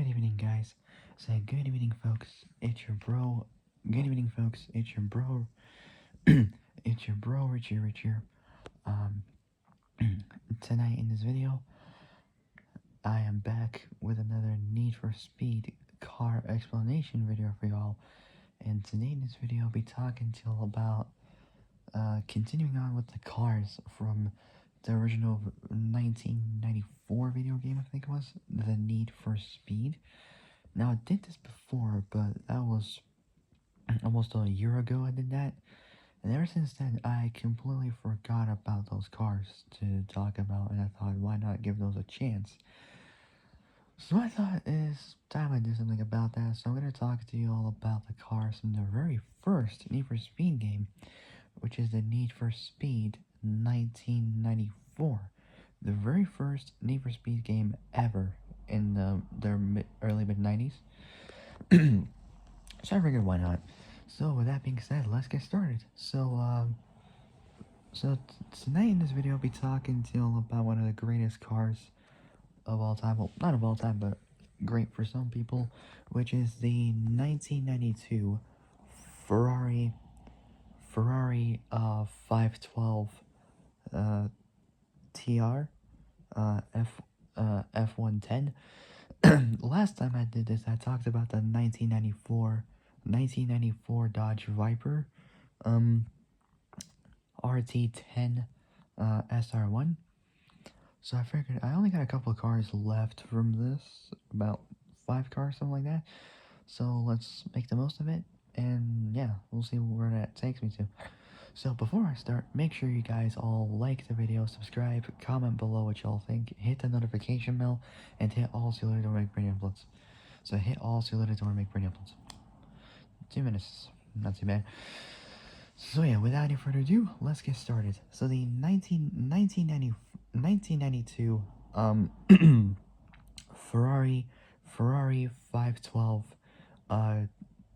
Good evening, guys. Say good evening, folks. It's your bro. Good evening, folks. It's your bro. It's your bro, Richie here. Um, Tonight in this video, I am back with another Need for Speed car explanation video for y'all. And today in this video, I'll be talking to y'all about continuing on with the cars from the original 1994 video game, I think it was, the Need for Speed. Now, I did this before, but that was almost a year ago I did that. And ever since then, I completely forgot about those cars to talk about, and I thought, why not give those a chance? So I thought it's time I do something about that, so I'm going to talk to you all about the cars from the very first Need for Speed game, which is the Need for Speed 1994. The very first Need for Speed game ever in the early mid-90s. So I figured, why not? So with that being said, let's get started. So tonight in this video, I'll be talking to you all about one of the greatest cars of all time. Well, not of all time, but great for some people, which is the 1992 Ferrari 512 TR F110. Last time I did this, I talked about the 1994 Dodge Viper RT10 SR1. So I figured I only got a couple of cars left from this, about 5 cars, something like that. So let's make the most of it, and yeah, we'll see where that takes me to. So before I start, make sure you guys all like the video, subscribe, comment below what y'all think, hit the notification bell, and hit all so you later don't make brain uploads. So hit all so you later don't make brain uploads. 2 minutes, not too bad. So yeah, without any further ado, let's get started. So the 1992 Ferrari 512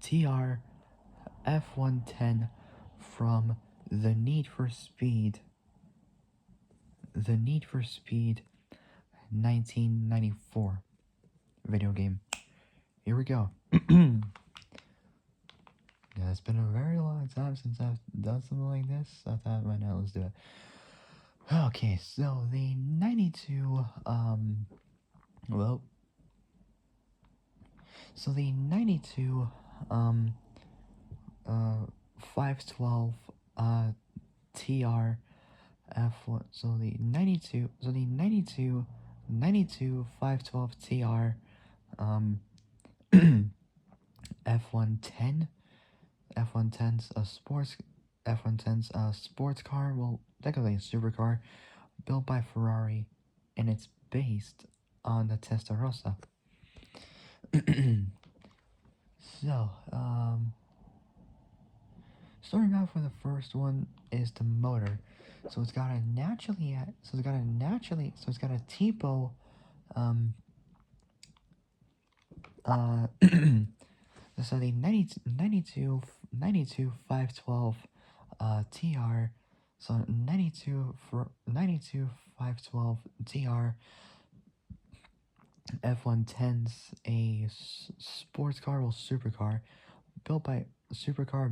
TR F110 from the Need for Speed 1994 video game. Here we go. Yeah, it's been a very long time since I've done something like this. I thought, why not, let's do it. Okay, so the 92, so the 92, 512, TR F1, so the 92 512 TR, F110, F110's a sports car, well, technically a supercar, built by Ferrari, and it's based on the Testarossa. So, starting off with the first one is the motor. So it's got a TPO, so the 92 512 TR, so 92 512 TR F110's a sports car, well, supercar,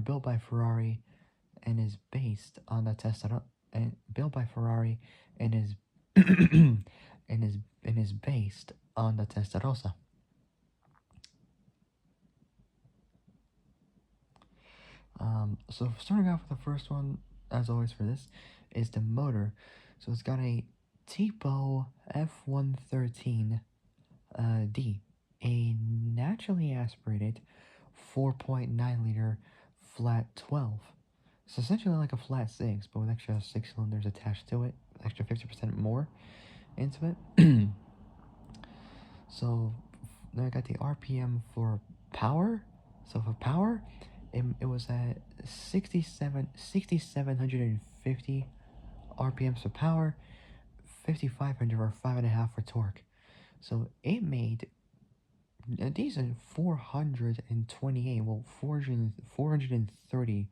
built by Ferrari, and is based on the Testarossa, and built by Ferrari, and is and is based on the Testarossa. So starting off with the first one, as always for this, is the motor. So it's got a Tipo F113 D, a naturally aspirated 4.9 liter flat 12. It's essentially like a flat 6, but with extra 6 cylinders attached to it, extra 50% more into it. So then I got the RPM for power. So for power, it was at 6,750 RPMs for power, 5,500 or 5.5 for torque. So it made a decent 430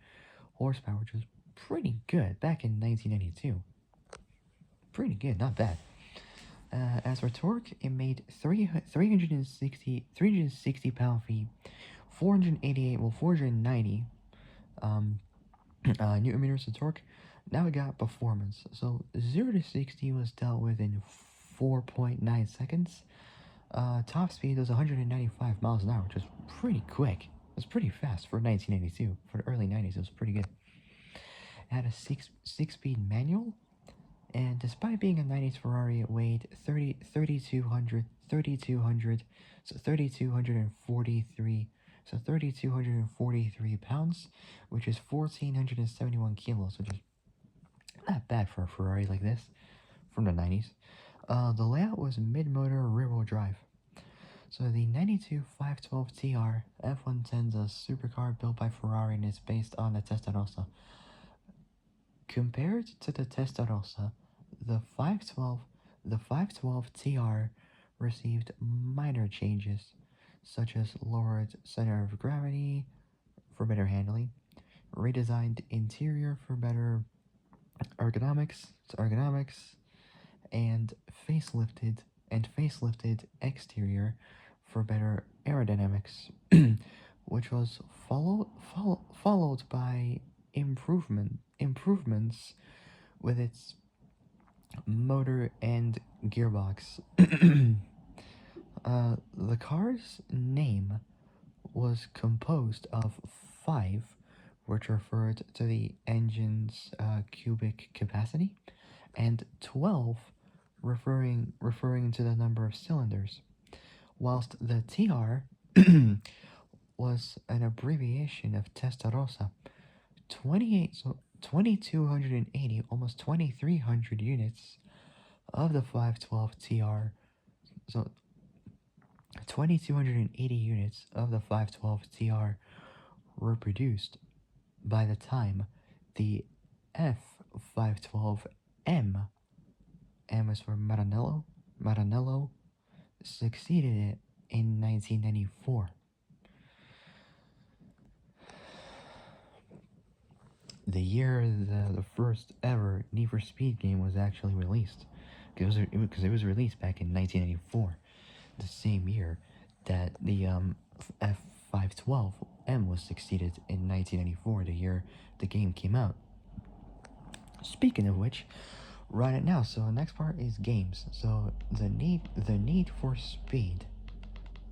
horsepower, which was pretty good back in 1992. Pretty good, not bad. As for torque, it made 360 pound-feet, 490 newton meters of torque. Now we got performance. So 0 to 60 was dealt with in 4.9 seconds. Top speed was 195 miles an hour, which is pretty quick. It was pretty fast for 1982. For the early 90s, it was pretty good. It had a six-speed manual, and despite being a 90s Ferrari, it weighed 3,200, so 3,243 pounds, which is 1,471 kilos, which is not bad for a Ferrari like this from the 90s. The layout was mid-motor rear-wheel drive. So the 92 512 TR F110 is a supercar built by Ferrari and is based on the Testarossa. Compared to the Testarossa, the 512 TR received minor changes, such as lowered center of gravity for better handling, redesigned interior for better ergonomics, and facelifted exterior for better aerodynamics, which was followed by improvements with its motor and gearbox. The car's name was composed of 5, which referred to the engine's cubic capacity, and 12, referring to the number of cylinders, whilst the TR was an abbreviation of Testarossa. 2280, almost 2300 units of the 512 TR. So 2280 units of the 512 TR were produced by the time the F512M, M is for Maranello, succeeded it in 1994. The year the first ever Need for Speed game was actually released, because it was released back in 1994, the same year that the F512M was succeeded in 1994, the year the game came out. Speaking of which, right now, so the next part is games. So the Need for Speed,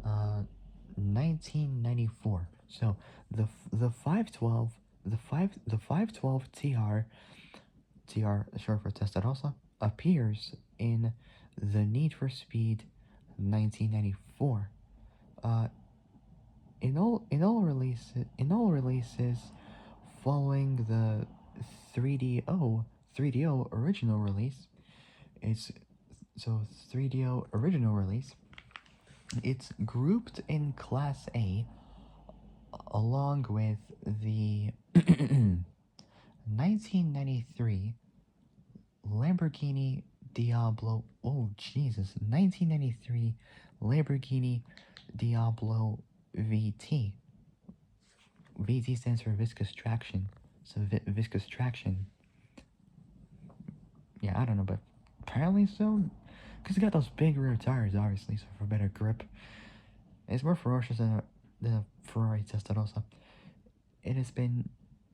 1994. So the 512 the 512 TR short for Testarossa, appears in the Need for Speed 1994. In all releases following the 3DO original release, it's 3DO original release. It's grouped in Class A along with the 1993 Lamborghini Diablo. Oh Jesus! 1993 Lamborghini Diablo VT. VT stands for viscous traction. So viscous traction. Yeah, I don't know, but apparently so. Because it got those big rear tires, obviously, so for better grip. It's more ferocious than a Ferrari Testarossa. It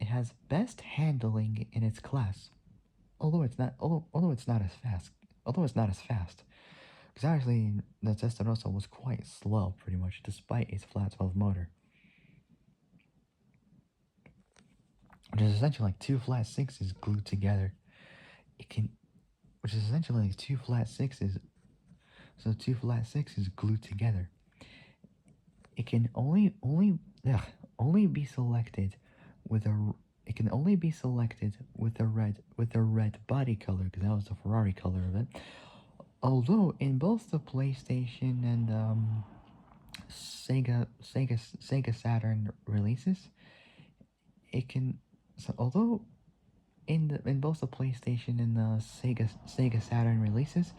has best handling in its class, although it's not as fast. Because actually the Testarossa was quite slow, pretty much, despite its flat 12 motor, which is essentially like two flat sixes glued together. Which is essentially like two flat sixes. So two flat sixes glued together. It can only be selected with a red body color, because that was the Ferrari color of it. Although in both the PlayStation and Sega Saturn releases, it can. So although in both the PlayStation and the Sega Saturn releases,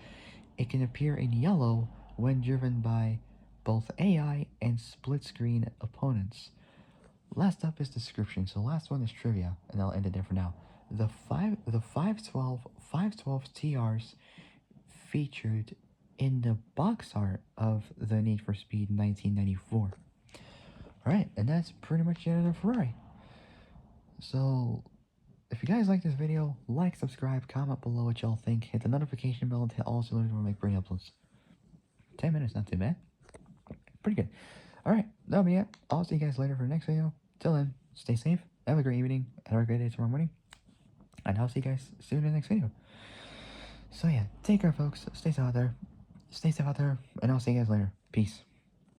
it can appear in yellow when driven by both AI and split-screen opponents. Last up is description. So last one is trivia, and I'll end it there for now. The 512 TRs featured in the box art of the Need for Speed 1994. Alright, and that's pretty much the end of the Ferrari. So, if you guys like this video, like, subscribe, comment below what y'all think, hit the notification bell to also learn when I make brand uploads. 10 minutes, not too bad. Pretty good. Alright, that'll be it. I'll see you guys later for the next video. Till then, stay safe, have a great evening, have a great day tomorrow morning, and I'll see you guys soon in the next video. So yeah, take care folks, stay safe out there, and I'll see you guys later. Peace.